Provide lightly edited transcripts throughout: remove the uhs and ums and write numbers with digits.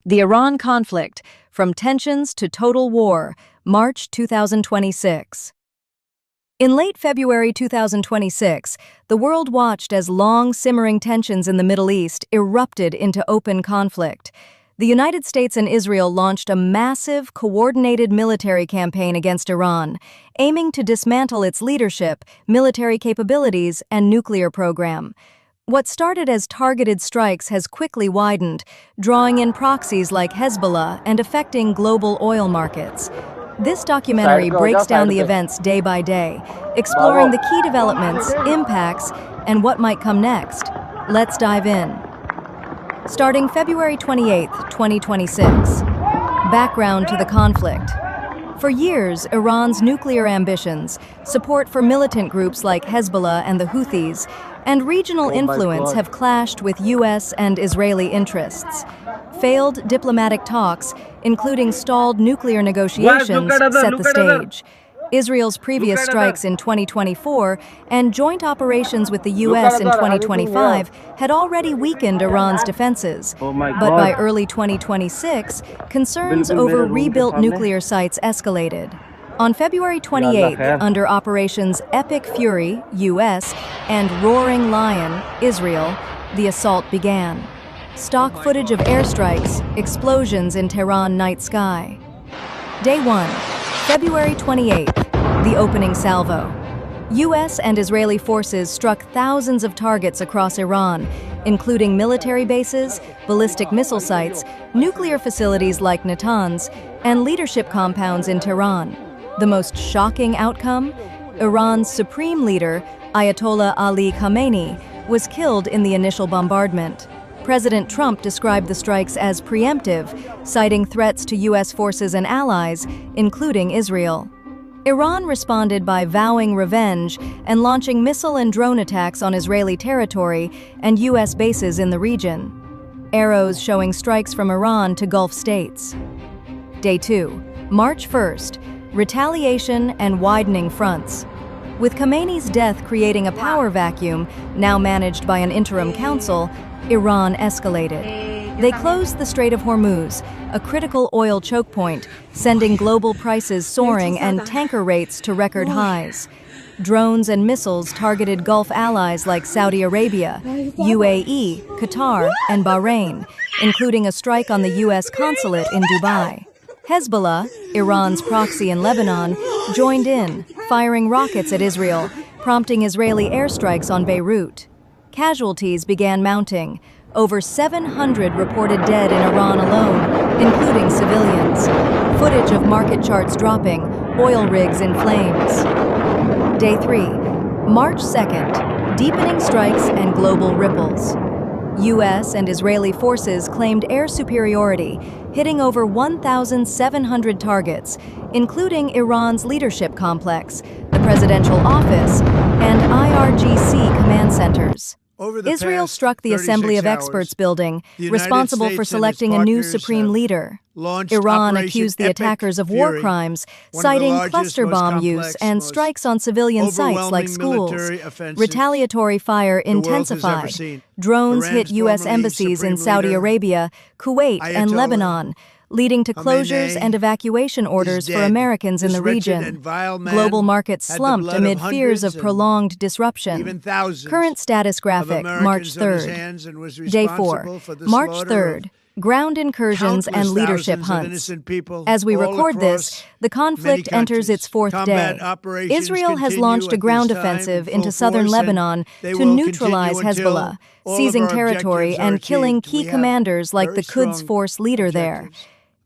The Iran conflict, from tensions to total war, March 2026. In late February 2026, the world watched as long simmering tensions in the Middle East erupted into open conflict. The United States and Israel launched a massive, coordinated military campaign against Iran, aiming to dismantle its leadership, military capabilities, and nuclear program. What started as targeted strikes has quickly widened, drawing in proxies like Hezbollah and affecting global oil markets. This documentary breaks down the events day by day, exploring the key developments, impacts, and what might come next. Let's dive in. Starting February 28, 2026. Background to the conflict. For years, Iran's nuclear ambitions, support for militant groups like Hezbollah and the Houthis, and regional influence have clashed with U.S. and Israeli interests. Failed diplomatic talks, including stalled nuclear negotiations, set the stage. Israel's previous strikes in 2024 and joint operations with the U.S. in 2025 had already weakened Iran's defenses. But by early 2026, concerns over rebuilt nuclear sites escalated. On February 28, under Operations Epic Fury, U.S., and Roaring Lion, Israel, the assault began. Stock footage of airstrikes, explosions in Tehran night sky. Day 1, February 28th, the opening salvo. U.S. and Israeli forces struck thousands of targets across Iran, including military bases, ballistic missile sites, nuclear facilities like Natanz, and leadership compounds in Tehran. The most shocking outcome? Iran's supreme leader, Ayatollah Ali Khamenei, was killed in the initial bombardment. President Trump described the strikes as preemptive, citing threats to U.S. forces and allies, including Israel. Iran responded by vowing revenge and launching missile and drone attacks on Israeli territory and U.S. bases in the region. Arrows showing strikes from Iran to Gulf states. Day 2, March 1st, retaliation and widening fronts. With Khamenei's death creating a power vacuum, now managed by an interim council, Iran escalated. They closed the Strait of Hormuz, a critical oil choke point, sending global prices soaring and tanker rates to record highs. Drones and missiles targeted Gulf allies like Saudi Arabia, UAE, Qatar, and Bahrain, including a strike on the U.S. consulate in Dubai. Hezbollah, Iran's proxy in Lebanon, joined in, firing rockets at Israel, prompting Israeli airstrikes on Beirut. Casualties began mounting. Over 700 reported dead in Iran alone, including civilians. Footage of market charts dropping, oil rigs in flames. Day 3, March 2nd, deepening strikes and global ripples. U.S. and Israeli forces claimed air superiority, hitting over 1,700 targets, including Iran's leadership complex, the presidential office, and IRGC command centers. Israel struck the Assembly of Experts building, responsible for selecting a new supreme leader. Iran accused the attackers of war crimes, citing cluster bomb use and strikes on civilian sites like schools. Retaliatory fire intensified. Drones hit U.S. embassies in Saudi Arabia, Kuwait, and Lebanon, leading to closures and evacuation orders for Americans in the region. Global markets slumped amid fears of prolonged disruption. Current status graphic, March 3rd. Day 4, March 3rd. Ground incursions and leadership hunts. As we record this, the conflict enters its 4th day. Israel has launched a ground offensive into southern Lebanon to neutralize Hezbollah, seizing territory and killing key commanders like the Quds Force leader there.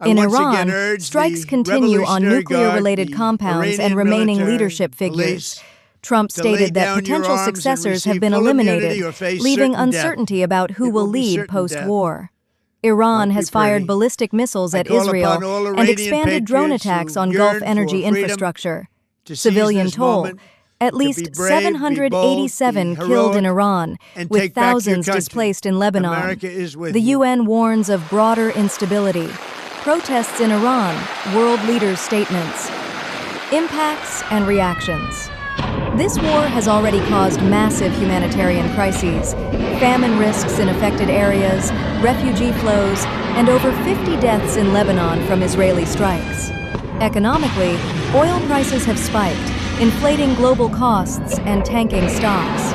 In Iran, strikes continue on nuclear-related compounds and remaining leadership figures. Trump stated that potential successors have been eliminated, leaving uncertainty about who will lead post-war. Iran has fired ballistic missiles at Israel and expanded drone attacks on Gulf energy infrastructure. Civilian toll: at least 787 killed in Iran, with thousands displaced in Lebanon. The UN warns of broader instability. Protests in Iran, world leaders' statements. Impacts and reactions. This war has already caused massive humanitarian crises, famine risks in affected areas, refugee flows, and over 50 deaths in Lebanon from Israeli strikes. Economically, oil prices have spiked, inflating global costs and tanking stocks.